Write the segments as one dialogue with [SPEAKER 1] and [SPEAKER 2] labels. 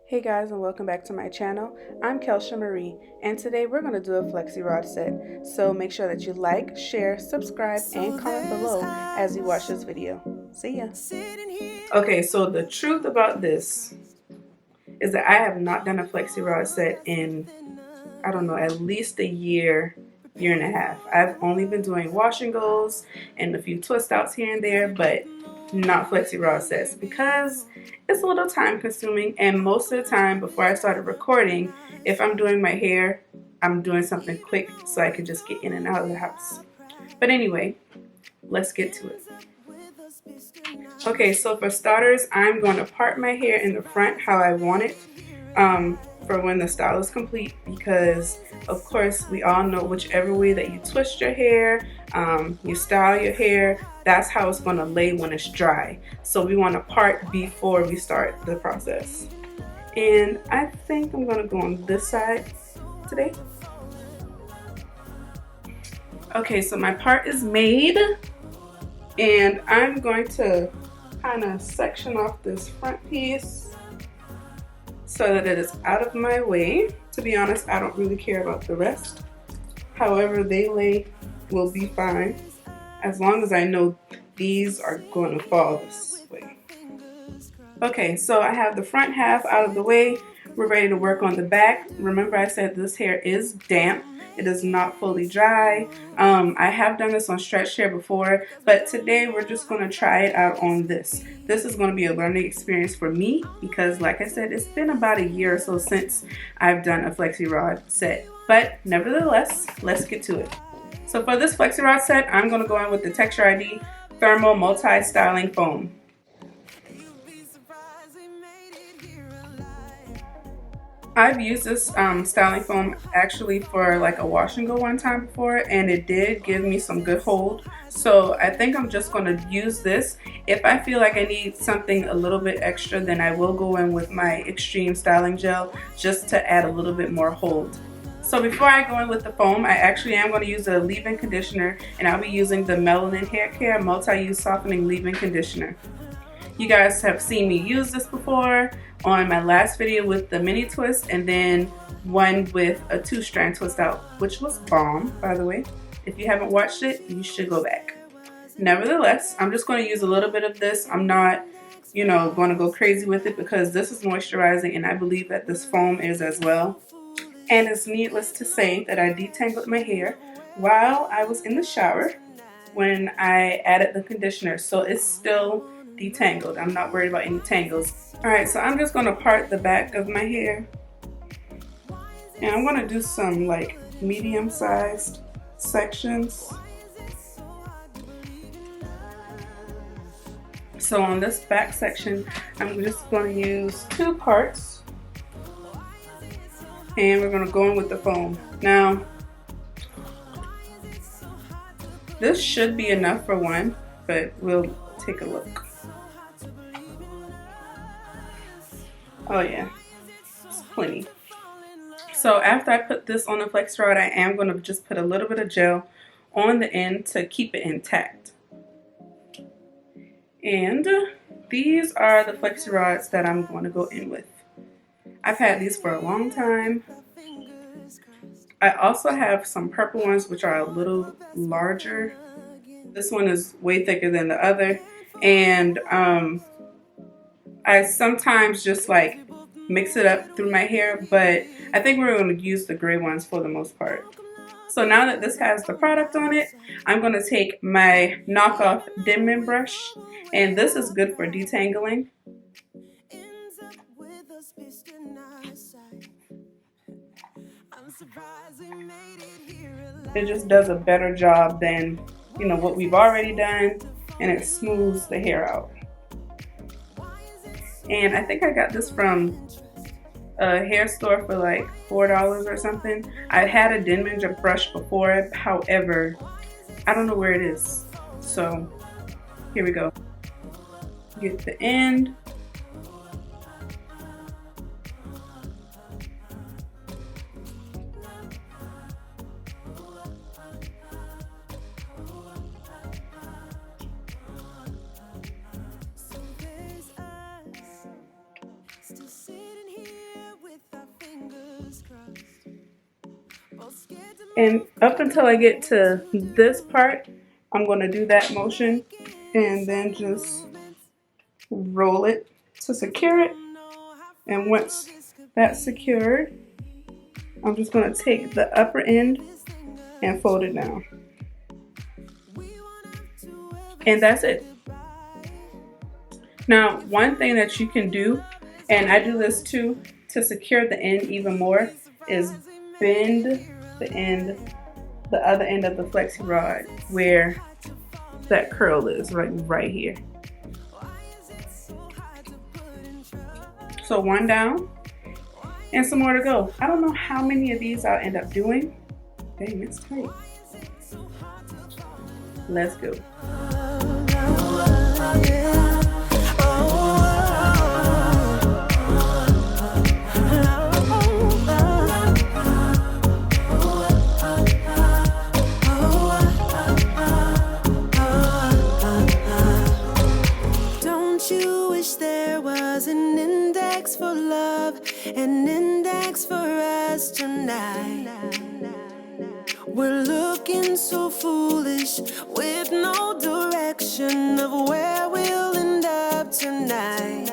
[SPEAKER 1] Hey guys, and welcome back to my channel. I'm Kelsha Marie, and today we're going to do a Flexi Rod set. So make sure that you like, share, subscribe, and comment below as you watch this video. See ya. Okay, so the truth about this is that I have not done a Flexi Rod set in, I don't know, at least a year and a half. I've only been doing wash and goes and a few twist outs here and there, but not Flexi Rod sets because it's a little time consuming, and most of the time before I started recording, if I'm doing my hair, I'm doing something quick so I can just get in and out of the house. But anyway, let's get to it. Okay, so for starters, I'm going to part my hair in the front how I want it for when the style is complete, because of course we all know whichever way that you twist your hair, you style your hair, that's how it's going to lay when it's dry. So we want to part before we start the process. And I think I'm going to go on this side today. Okay, so my part is made, and I'm going to kind of section off this front piece so that it is out of my way. To be honest, I don't really care about the rest. However they lay will be fine, as long as I know these are going to fall this way. Okay, so I have the front half out of the way. We're ready to work on the back. Remember, I said this hair is damp. It is not fully dry. I have done this on stretched hair before, but today we're just going to try it out on this. This is going to be a learning experience for me because, like I said, it's been about a year or so since I've done a Flexi Rod set. But nevertheless, let's get to it. So for this Flexi Rod set, I'm going to go in with the Texture ID Thermal Multi-Styling Foam. I've used this styling foam actually for like a wash and go one time before, and it did give me some good hold. So I think I'm just going to use this. If I feel like I need something a little bit extra, then I will go in with my Extreme Styling Gel just to add a little bit more hold. So before I go in with the foam, I actually am going to use a leave-in conditioner, and I'll be using the Melanin Hair Care Multi-Use Softening Leave-In Conditioner. You guys have seen me use this before on my last video with the mini twist, and then one with a 2-strand twist out, which was bomb, by the way. If you haven't watched it, you should go back. Nevertheless, I'm just going to use a little bit of this. I'm not, going to go crazy with it because this is moisturizing, and I believe that this foam is as well. And it's needless to say that I detangled my hair while I was in the shower when I added the conditioner, so it's still detangled. I'm not worried about any tangles. Alright, so I'm just going to part the back of my hair, and I'm going to do some like medium-sized sections. So on this back section, I'm just going to use 2 parts, and we're going to go in with the foam. Now, this should be enough for one, but we'll take a look. Oh yeah, it's plenty. So after I put this on the Flexi Rod, I am going to just put a little bit of gel on the end to keep it intact. And these are the Flexi Rods that I'm going to go in with. I've had these for a long time. I also have some purple ones which are a little larger. This one is way thicker than the other, and I sometimes just like mix it up through my hair, but I think we're going to use the gray ones for the most part. So now that this has the product on it, I'm going to take my knockoff Denman brush, and this is good for detangling. It just does a better job than what we've already done, and it smooths the hair out. And I think I got this from a hair store for like $4 or something. I had a Denman brush before, however, I don't know where it is. So here we go. Get the end. And up until I get to this part, I'm going to do that motion and then just roll it to secure it. And once that's secured, I'm just going to take the upper end and fold it down. And that's it. Now, one thing that you can do, and I do this too, to secure the end even more, is bend the other end of the flexi rod where that curl is, right here. So one down and some more to go. I don't know how many of these I'll end up doing. Dang, it's tight. Let's go.
[SPEAKER 2] For love, an index for us tonight. We're looking so foolish with no direction of where we'll end up tonight.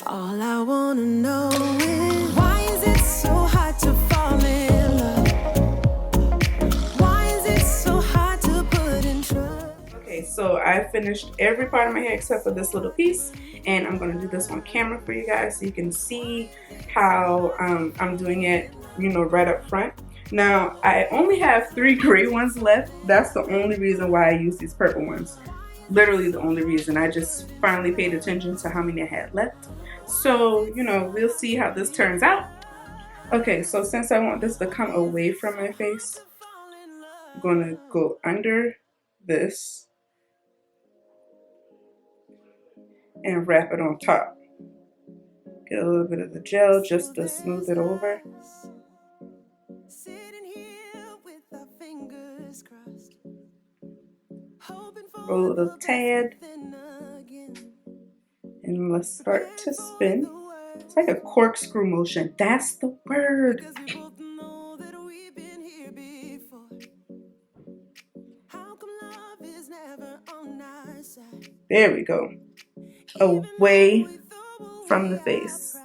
[SPEAKER 2] All I wanna know is, why is it so hard to fall in love? Why is it so hard to put in trust?
[SPEAKER 1] Okay, so I finished every part of my hair except for this little piece, and I'm going to do this on camera for you guys so you can see how I'm doing it, you know, right up front. Now, I only have 3 gray ones left. That's the only reason why I use these purple ones. Literally the only reason. I just finally paid attention to how many I had left. So, you know, we'll see how this turns out. Okay, so since I want this to come away from my face, I'm going to go under this and wrap it on top. Get a little bit of the gel just to smooth it over. Roll it a tad. And let's start to spin. It's like a corkscrew motion. That's the word. There we go. Away from the face.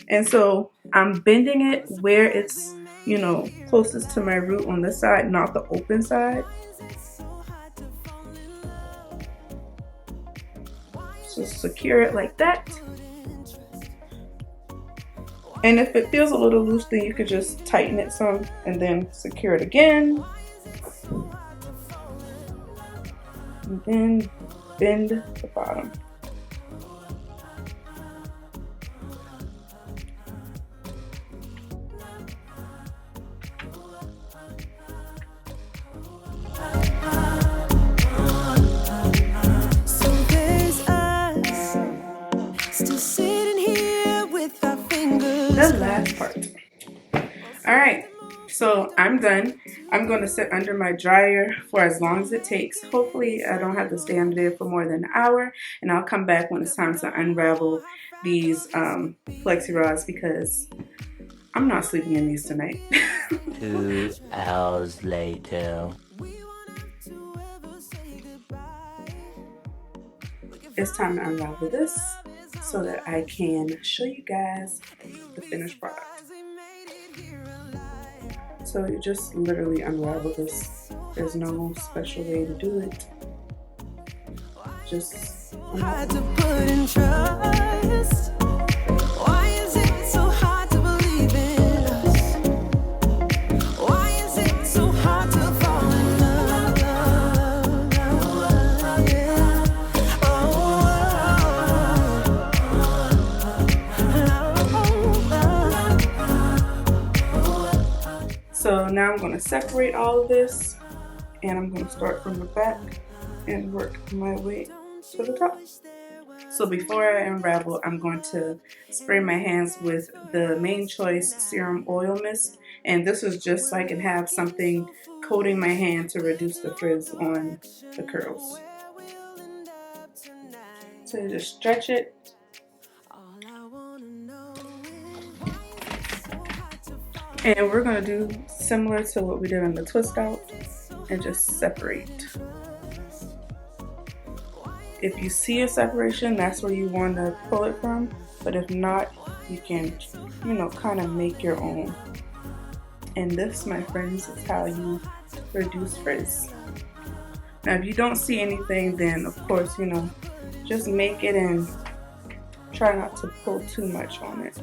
[SPEAKER 1] And so I'm bending it where it's, you know, closest to my root on this side, not the open side. So secure it like that. And if it feels a little loose, then you could just tighten it some and then secure it again. And then bend the bottom. The last part. All right, so I'm done. I'm going to sit under my dryer for as long as it takes. Hopefully I don't have to stay under there for more than an hour, and I'll come back when it's time to unravel these flexi rods because I'm not sleeping in these tonight.
[SPEAKER 3] 2 hours later.
[SPEAKER 1] It's time to unravel this so that I can show you guys the finished product. So you just literally unravel this. There's no special way to do it. Just
[SPEAKER 2] hard to put in trust. Why is it so hard to believe in us? Why is it so hard to fall in love?
[SPEAKER 1] So now I'm going to separate all of this, and I'm going to start from the back and work my way to the top. So before I unravel, I'm going to spray my hands with the Main Choice Serum Oil Mist, and this is just so I can have something coating my hand to reduce the frizz on the curls. So just stretch it And we're going to do similar to what we did on the twist out and just separate. If you see a separation, that's where you want to pull it from. But if not, you can, you know, kind of make your own. And this, my friends, is how you reduce frizz. Now, if you don't see anything, then of course, you know, just make it and try not to pull too much on it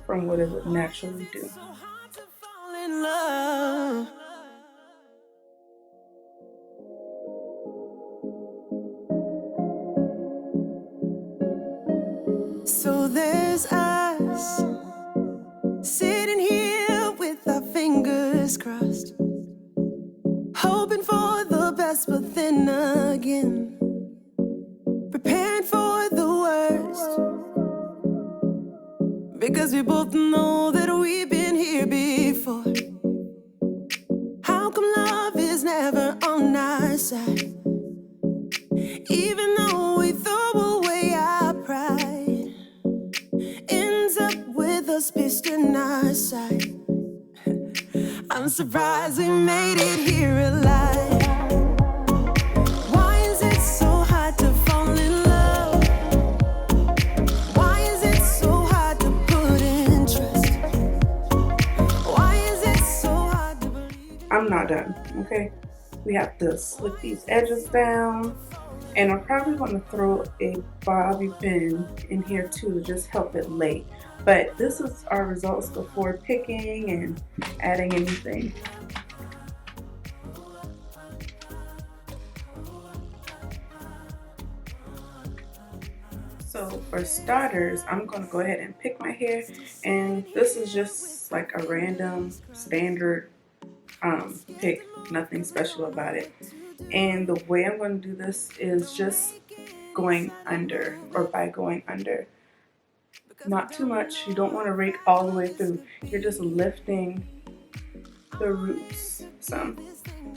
[SPEAKER 1] from what it would naturally do.
[SPEAKER 2] So there's us sitting here with our fingers crossed, hoping for the best, but then again preparing for the worst, because we both know that we've been here before. How come love is never on our side, even though we throw away our pride? Ends up with us pissed in our side. I'm surprised we made it here alive. Why is it so hard to fall in love? Why is it so hard to put in trust? Why is it so hard to believe?
[SPEAKER 1] I'm not done, okay? We have to slip these edges down. And I'm probably going to throw a bobby pin in here too to just help it lay. But this is our results before picking and adding anything. So for starters, I'm going to go ahead and pick my hair. And this is just like a random standard pick, nothing special about it. And the way I'm going to do this is just going under, or by going under. Not too much. You don't want to rake all the way through. You're just lifting the roots some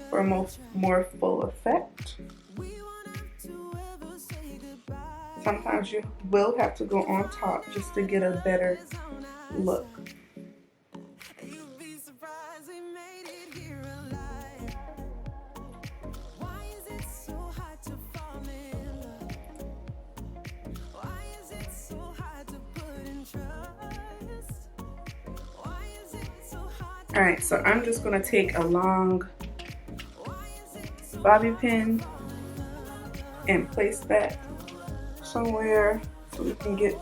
[SPEAKER 1] for a more full effect. Sometimes you will have to go on top just to get a better look. Alright, so I'm just going to take a long bobby pin and place that somewhere so we can get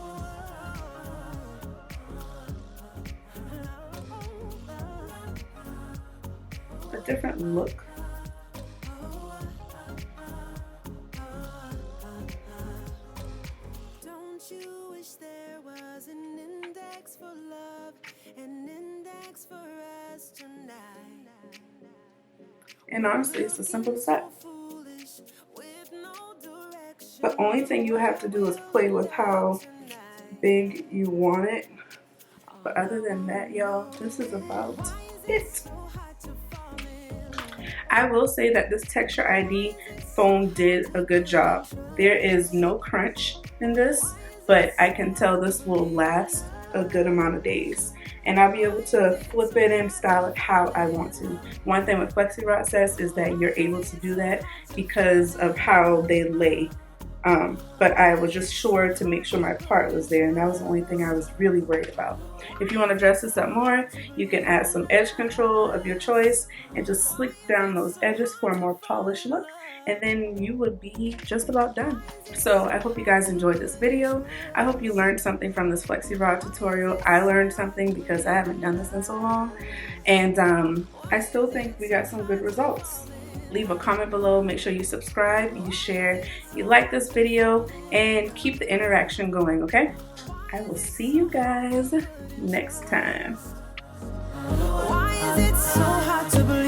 [SPEAKER 1] a different look.
[SPEAKER 2] Don't you wish there was an index for love, an index for us tonight?
[SPEAKER 1] And honestly, it's as simple as that. The only thing you have to do is play with how big you want it. But other than that, y'all, this is about it. I will say that this Texture ID foam did a good job. There is no crunch in this, but I can tell this will last a good amount of days. And I'll be able to flip it and style it how I want to. One thing with Flexi Rod says is that you're able to do that because of how they lay. But I was just sure to make sure my part was there, and that was the only thing I was really worried about. If you want to dress this up more, you can add some edge control of your choice and just slick down those edges for a more polished look, and then you would be just about done. So I hope you guys enjoyed this video. I hope you learned something from this Flexi Rod tutorial. I learned something because I haven't done this in so long, and I still think we got some good results. Leave a comment below, make sure you subscribe, you share, you like this video, and keep the interaction going, okay? I will see you guys next time.
[SPEAKER 2] Why is it so hard to believe?